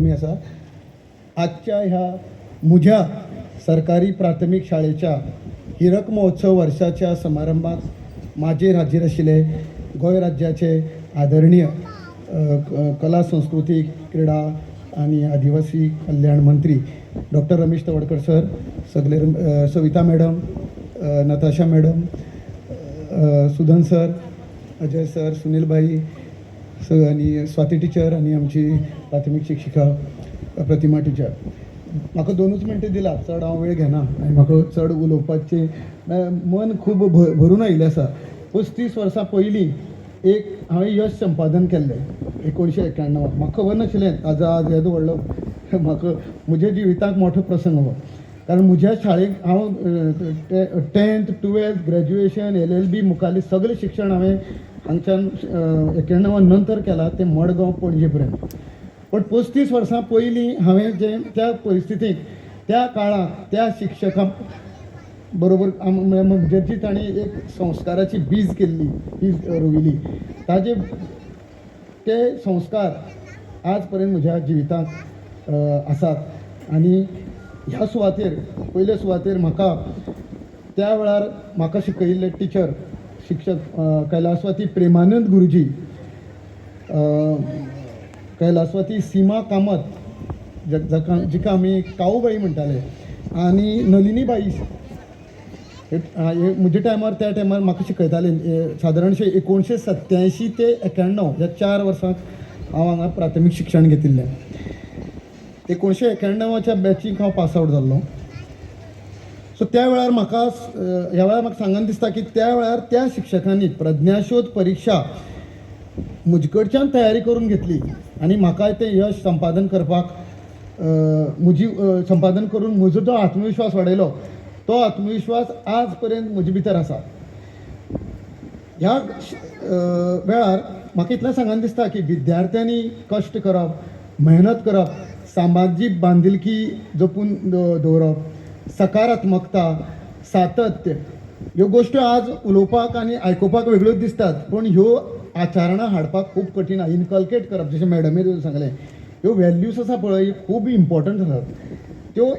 कमी आसा. आजच्या ह्या मुझ्या सरकारी प्राथमिक शाळेच्या हिरक महोत्सव वर्षाच्या समारंभात माजेर हाजीर आशिल्ले गोंय राज्याचे आदरणीय कला संस्कृती क्रीडा आणि आदिवासी कल्याण मंत्री डॉक्टर रमेश तवडकर सर, सगळे Savita madam, Natasha madam, Sudhan sir, Ajay sir, Sunil भाई आणि स्वाती टीचर आणि आमची प्राथमिक शिक्षिका प्रतिमा टीचर. म्हाका 2च मिनटां दिला, चड हांव वेळ घेना आनी म्हाका चड उलोवपाचें मन खूब भरून आयिल्लें आसा. 35 वर्सां पयलीं एक हांवें यश संपादन केल्लें 1991. म्हाका खबर नाशिल्लें आज येदो व्हडलो म्हाका म्हज्या जिवितांत मोठो प्रसंग हो. कारण म्हज्या शाळेक हांव 10th 12th ग्रॅज्युएशन LLB मुखाल्लें सगळें शिक्षण हांवें हांगच्यान 91 नंतर केलां, तें मडगांव पणजे पर्यंत. पण 35 वर्सां पयलीं हांवें जें त्या परिस्थितीक त्या काळाक त्या शिक्षकां बरोबर म्हणजे जी ताणें एक संस्काराची बीज केल्ली, बीज रोविली, ताजे ते संस्कार आज पर्यंत म्हज्या जिवितांत आसात. आनी ह्या सुवातेर पयल्या सुवातेर म्हाका त्या वेळार म्हाका शिकयिल्ले टिचर शिक्षक कैलासवाती प्रेमानंद गुरुजी, कैलासवाती सीमा कामत जिका आमी काऊबाई म्हणटाले, आनी नलिनीबाई म्हज्या टायमार त्या टायमार म्हाका शिकयताले. सादारणशे 1987 ते 91 ह्या 4 वर्सांक हांव हांगा प्राथमीक शिक्षण घेतिल्लें. 1991च्या बॅचीक हांव पास आवट जाल्लो. सो त्या वेळार म्हाका ह्या वेळार म्हाका सांगन दिसता की त्या वेळार त्या शिक्षकांनी प्रज्ञाशोध परीक्षा म्हजे कडच्यान तयारी करून घेतली आनी म्हाका तें यश संपादन करपाक म्हजी संपादन करून म्हजो जो आत्मविश्वास वाडयलो, तो आत्मविश्वास आज पर्यंत म्हजे भितर आसा. ह्या वेळार म्हाका इतलें सांगन दिसता की विद्यार्थ्यांनी कश्ट करप, मेहनत करप, सामाजीक बांदिलकी जपून दवरप, सकारात्मकता, सातत्य, ह्यो गोश्ट्यो आज उलोवपाक आनी आयकुपाक वेगळ्योच दिसतात, पण ह्यो आचरणां हाडपाक खूब कठीण आसा. इनकल्केट करप, जशें मॅडमीन सांगलें, ह्यो व्हॅल्यूज आसा पळय खूब इम्पॉर्टंट आसात. त्यो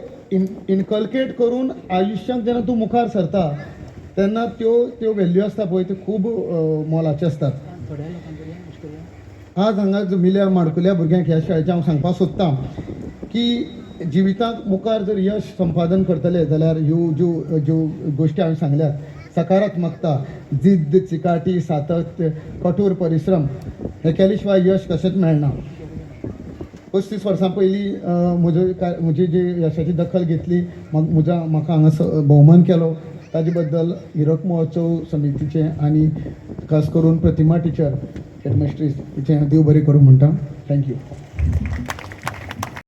इनकल्केट करून आयुश्यांत जेन्ना तूं मुखार सरता तेन्ना त्यो व्हॅल्यू आसता पळय त्यो खूब मोलाच्यो असतात. आज हांगा जमिल्ल्या माडकुल्या भुरग्यांक ह्या शाळेचें हांव सांगपाक सोदतां की जिवितांत मुखार जर यश संपादन करतले जाल्यार ह्यो ज्यो गोश्टी हांवें सांगल्यात, सकारात्मकता, जिद्द, चिकाटी, सातत्य, कठोर परिश्रम, हे केले शिवाय यश कशेंच मेळना. 35 वर्सां पयलीं म्हजी जी यशाची दखल घेतली, म्हाका हांगा भोवमान केलो, ताजे बद्दल हिरक महोत्सव समितीचे आनी खास करून प्रतिमा टीचर हेडमास्ट्रीस तिचें देव बरें करूं म्हणटा. थँक्यू.